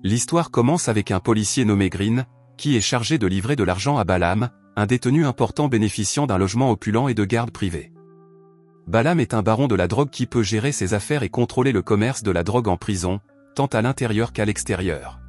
L'histoire commence avec un policier nommé Green, qui est chargé de livrer de l'argent à Balaam, un détenu important bénéficiant d'un logement opulent et de gardes privés. Balaam est un baron de la drogue qui peut gérer ses affaires et contrôler le commerce de la drogue en prison, tant à l'intérieur qu'à l'extérieur.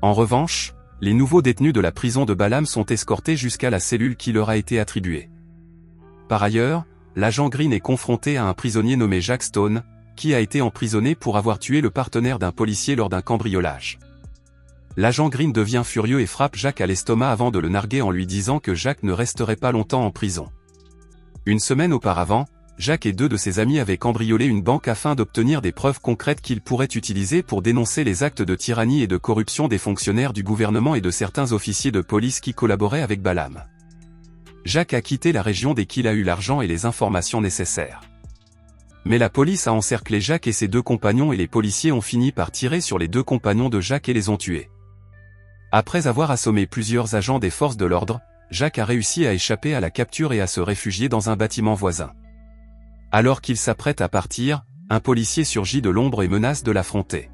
En revanche, les nouveaux détenus de la prison de Balaam sont escortés jusqu'à la cellule qui leur a été attribuée. Par ailleurs, l'agent Green est confronté à un prisonnier nommé Jack Stone, qui a été emprisonné pour avoir tué le partenaire d'un policier lors d'un cambriolage. L'agent Green devient furieux et frappe Jack à l'estomac avant de le narguer en lui disant que Jack ne resterait pas longtemps en prison. Une semaine auparavant, Jack et deux de ses amis avaient cambriolé une banque afin d'obtenir des preuves concrètes qu'ils pourraient utiliser pour dénoncer les actes de tyrannie et de corruption des fonctionnaires du gouvernement et de certains officiers de police qui collaboraient avec Balaam. Jack a quitté la région dès qu'il a eu l'argent et les informations nécessaires. Mais la police a encerclé Jack et ses deux compagnons et les policiers ont fini par tirer sur les deux compagnons de Jack et les ont tués. Après avoir assommé plusieurs agents des forces de l'ordre, Jack a réussi à échapper à la capture et à se réfugier dans un bâtiment voisin. Alors qu'il s'apprête à partir, un policier surgit de l'ombre et menace de l'affronter.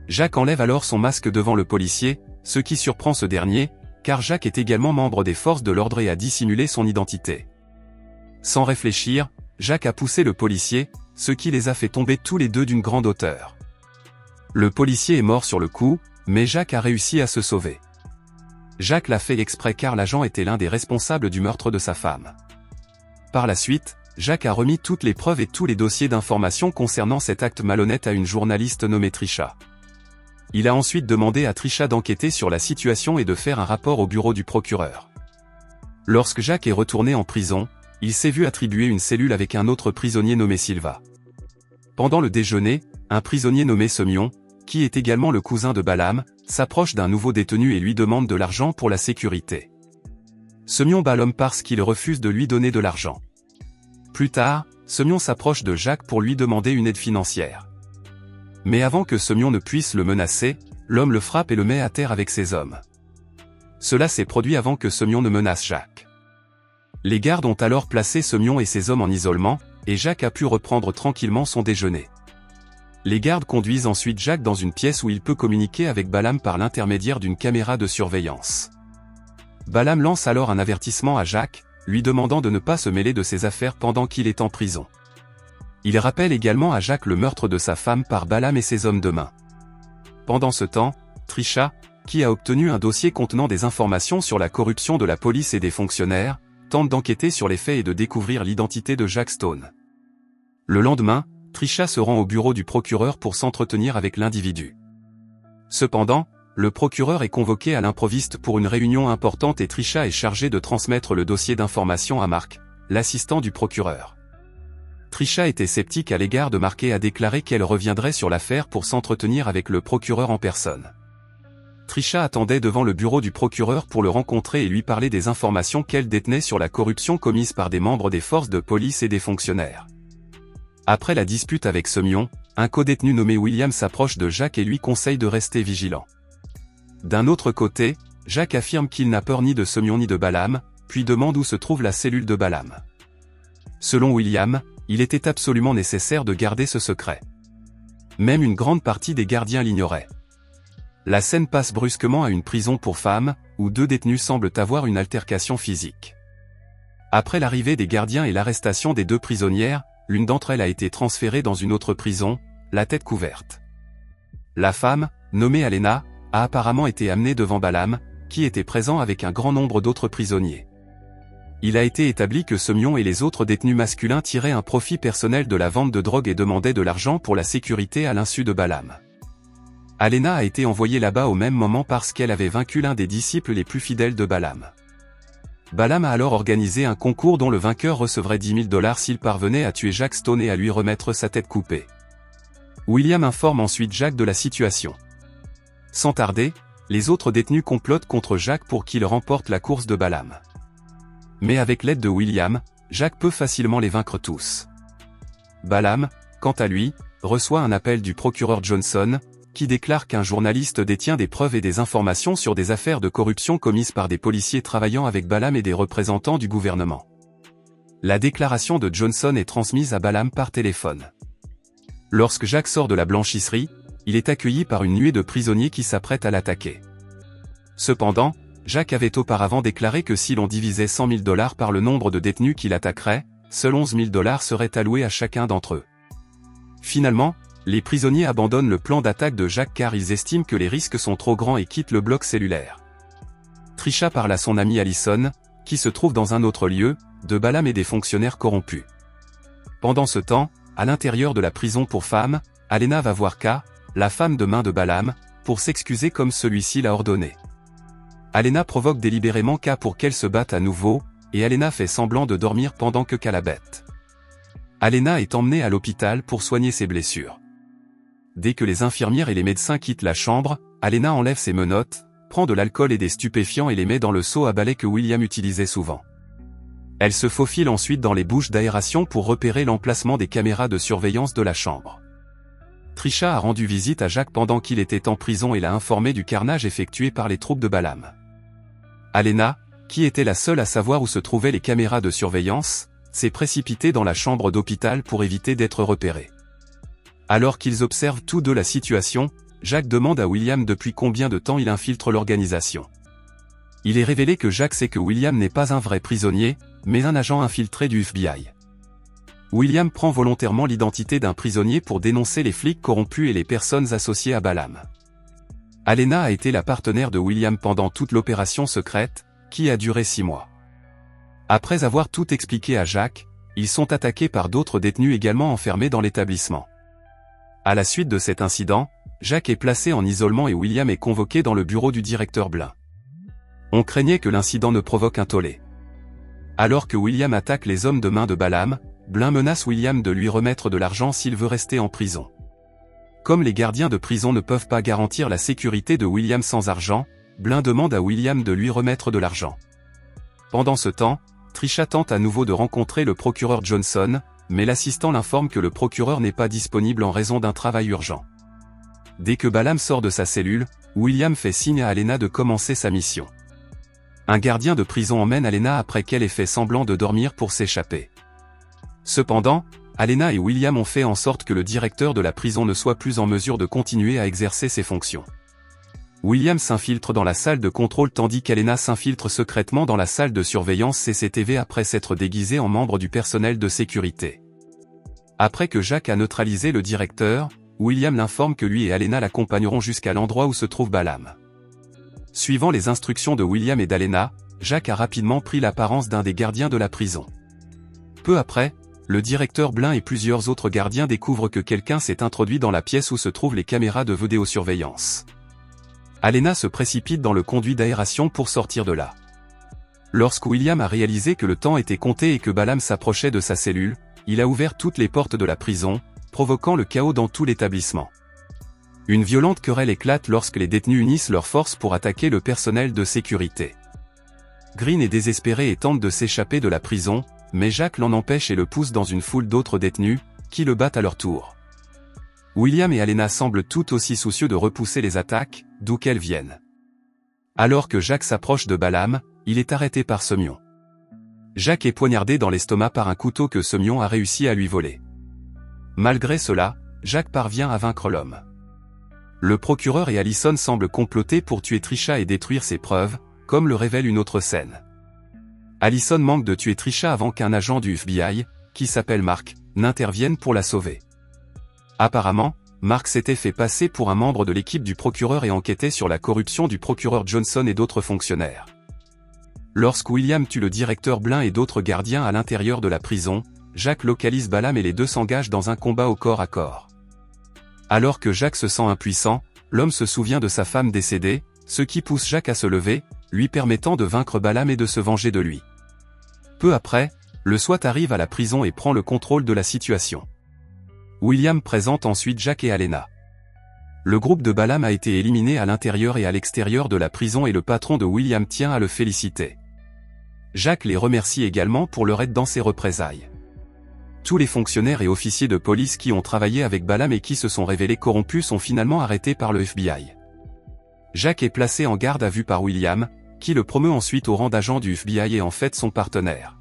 Jack enlève alors son masque devant le policier, ce qui surprend ce dernier, car Jack est également membre des forces de l'ordre et a dissimulé son identité. Sans réfléchir, Jack a poussé le policier, ce qui les a fait tomber tous les deux d'une grande hauteur. Le policier est mort sur le coup, mais Jack a réussi à se sauver. Jack l'a fait exprès car l'agent était l'un des responsables du meurtre de sa femme. Par la suite, Jack a remis toutes les preuves et tous les dossiers d'information concernant cet acte malhonnête à une journaliste nommée Trisha. Il a ensuite demandé à Trisha d'enquêter sur la situation et de faire un rapport au bureau du procureur. Lorsque Jack est retourné en prison, il s'est vu attribuer une cellule avec un autre prisonnier nommé Silva. Pendant le déjeuner, un prisonnier nommé Semyon, qui est également le cousin de Balaam, s'approche d'un nouveau détenu et lui demande de l'argent pour la sécurité. Semyon bat l'homme parce qu'il refuse de lui donner de l'argent. Plus tard, Semyon s'approche de Jack pour lui demander une aide financière. Mais avant que Semyon ne puisse le menacer, l'homme le frappe et le met à terre avec ses hommes. Cela s'est produit avant que Semyon ne menace Jack. Les gardes ont alors placé Semyon et ses hommes en isolement, et Jack a pu reprendre tranquillement son déjeuner. Les gardes conduisent ensuite Jack dans une pièce où il peut communiquer avec Balaam par l'intermédiaire d'une caméra de surveillance. Balaam lance alors un avertissement à Jack, lui demandant de ne pas se mêler de ses affaires pendant qu'il est en prison. Il rappelle également à Jack le meurtre de sa femme par Balaam et ses hommes de main. Pendant ce temps, Trisha, qui a obtenu un dossier contenant des informations sur la corruption de la police et des fonctionnaires, tente d'enquêter sur les faits et de découvrir l'identité de Jack Stone. Le lendemain, Trisha se rend au bureau du procureur pour s'entretenir avec l'individu. Cependant, le procureur est convoqué à l'improviste pour une réunion importante et Trisha est chargée de transmettre le dossier d'information à Mark, l'assistant du procureur. Trisha était sceptique à l'égard de Mark et a déclaré qu'elle reviendrait sur l'affaire pour s'entretenir avec le procureur en personne. Trisha attendait devant le bureau du procureur pour le rencontrer et lui parler des informations qu'elle détenait sur la corruption commise par des membres des forces de police et des fonctionnaires. Après la dispute avec Semyon, un codétenu nommé William s'approche de Jack et lui conseille de rester vigilant. D'un autre côté, Jack affirme qu'il n'a peur ni de Semyon ni de Balaam, puis demande où se trouve la cellule de Balaam. Selon William, il était absolument nécessaire de garder ce secret. Même une grande partie des gardiens l'ignorait. La scène passe brusquement à une prison pour femmes, où deux détenus semblent avoir une altercation physique. Après l'arrivée des gardiens et l'arrestation des deux prisonnières, l'une d'entre elles a été transférée dans une autre prison, la tête couverte. La femme, nommée Alena, a apparemment été amenée devant Balaam, qui était présent avec un grand nombre d'autres prisonniers. Il a été établi que Semyon et les autres détenus masculins tiraient un profit personnel de la vente de drogue et demandaient de l'argent pour la sécurité à l'insu de Balaam. Alena a été envoyée là-bas au même moment parce qu'elle avait vaincu l'un des disciples les plus fidèles de Balaam. Balaam a alors organisé un concours dont le vainqueur recevrait $10 000 s'il parvenait à tuer Jack Stone et à lui remettre sa tête coupée. William informe ensuite Jack de la situation. Sans tarder, les autres détenus complotent contre Jack pour qu'il remporte la course de Balaam. Mais avec l'aide de William, Jack peut facilement les vaincre tous. Balaam, quant à lui, reçoit un appel du procureur Johnson, qui déclare qu'un journaliste détient des preuves et des informations sur des affaires de corruption commises par des policiers travaillant avec Balaam et des représentants du gouvernement. La déclaration de Johnson est transmise à Balaam par téléphone. Lorsque Jack sort de la blanchisserie, il est accueilli par une nuée de prisonniers qui s'apprêtent à l'attaquer. Cependant, Jack avait auparavant déclaré que si l'on divisait 100 000 $ par le nombre de détenus qui l'attaqueraient, seuls 11 000 $ seraient alloués à chacun d'entre eux. Finalement, les prisonniers abandonnent le plan d'attaque de Jack car ils estiment que les risques sont trop grands et quittent le bloc cellulaire. Trisha parle à son amie Allison, qui se trouve dans un autre lieu, de Balaam et des fonctionnaires corrompus. Pendant ce temps, à l'intérieur de la prison pour femmes, Alena va voir K, la femme de main de Balaam, pour s'excuser comme celui-ci l'a ordonné. Alena provoque délibérément K pour qu'elle se batte à nouveau, et Alena fait semblant de dormir pendant que K la bête. Alena est emmenée à l'hôpital pour soigner ses blessures. Dès que les infirmières et les médecins quittent la chambre, Alena enlève ses menottes, prend de l'alcool et des stupéfiants et les met dans le seau à balai que William utilisait souvent. Elle se faufile ensuite dans les bouches d'aération pour repérer l'emplacement des caméras de surveillance de la chambre. Trisha a rendu visite à Jack pendant qu'il était en prison et l'a informé du carnage effectué par les troupes de Balaam. Alena, qui était la seule à savoir où se trouvaient les caméras de surveillance, s'est précipitée dans la chambre d'hôpital pour éviter d'être repérée. Alors qu'ils observent tous deux la situation, Jack demande à William depuis combien de temps il infiltre l'organisation. Il est révélé que Jack sait que William n'est pas un vrai prisonnier, mais un agent infiltré du FBI. William prend volontairement l'identité d'un prisonnier pour dénoncer les flics corrompus et les personnes associées à Balaam. Alena a été la partenaire de William pendant toute l'opération secrète, qui a duré 6 mois. Après avoir tout expliqué à Jack, ils sont attaqués par d'autres détenus également enfermés dans l'établissement. À la suite de cet incident, Jack est placé en isolement et William est convoqué dans le bureau du directeur Blin. On craignait que l'incident ne provoque un tollé. Alors que William attaque les hommes de main de Balaam, Blin menace William de lui remettre de l'argent s'il veut rester en prison. Comme les gardiens de prison ne peuvent pas garantir la sécurité de William sans argent, Blin demande à William de lui remettre de l'argent. Pendant ce temps, Trisha tente à nouveau de rencontrer le procureur Johnson, mais l'assistant l'informe que le procureur n'est pas disponible en raison d'un travail urgent. Dès que Balaam sort de sa cellule, William fait signe à Alena de commencer sa mission. Un gardien de prison emmène Alena après qu'elle ait fait semblant de dormir pour s'échapper. Cependant, Alena et William ont fait en sorte que le directeur de la prison ne soit plus en mesure de continuer à exercer ses fonctions. William s'infiltre dans la salle de contrôle tandis qu'Alena s'infiltre secrètement dans la salle de surveillance CCTV après s'être déguisée en membre du personnel de sécurité. Après que Jack a neutralisé le directeur, William l'informe que lui et Alena l'accompagneront jusqu'à l'endroit où se trouve Balaam. Suivant les instructions de William et d'Alena, Jack a rapidement pris l'apparence d'un des gardiens de la prison. Peu après, le directeur Blin et plusieurs autres gardiens découvrent que quelqu'un s'est introduit dans la pièce où se trouvent les caméras de vidéosurveillance. Alena se précipite dans le conduit d'aération pour sortir de là. Lorsque William a réalisé que le temps était compté et que Balaam s'approchait de sa cellule, il a ouvert toutes les portes de la prison, provoquant le chaos dans tout l'établissement. Une violente querelle éclate lorsque les détenus unissent leurs forces pour attaquer le personnel de sécurité. Green est désespéré et tente de s'échapper de la prison, mais Jack l'en empêche et le pousse dans une foule d'autres détenus, qui le battent à leur tour. William et Alena semblent tout aussi soucieux de repousser les attaques, d'où qu'elles viennent. Alors que Jack s'approche de Balaam, il est arrêté par Semyon. Jack est poignardé dans l'estomac par un couteau que Semyon a réussi à lui voler. Malgré cela, Jack parvient à vaincre l'homme. Le procureur et Allison semblent comploter pour tuer Trisha et détruire ses preuves, comme le révèle une autre scène. Allison manque de tuer Trisha avant qu'un agent du FBI, qui s'appelle Mark, n'intervienne pour la sauver. Apparemment, Mark s'était fait passer pour un membre de l'équipe du procureur et enquêtait sur la corruption du procureur Johnson et d'autres fonctionnaires. Lorsque William tue le directeur Blin et d'autres gardiens à l'intérieur de la prison, Jack localise Balaam et les deux s'engagent dans un combat au corps à corps. Alors que Jack se sent impuissant, l'homme se souvient de sa femme décédée, ce qui pousse Jack à se lever, lui permettant de vaincre Balaam et de se venger de lui. Peu après, le SWAT arrive à la prison et prend le contrôle de la situation. William présente ensuite Jack et Alena. Le groupe de Balaam a été éliminé à l'intérieur et à l'extérieur de la prison et le patron de William tient à le féliciter. Jack les remercie également pour leur aide dans ses représailles. Tous les fonctionnaires et officiers de police qui ont travaillé avec Balaam et qui se sont révélés corrompus sont finalement arrêtés par le FBI. Jack est placé en garde à vue par William, qui le promeut ensuite au rang d'agent du FBI et en fait son partenaire.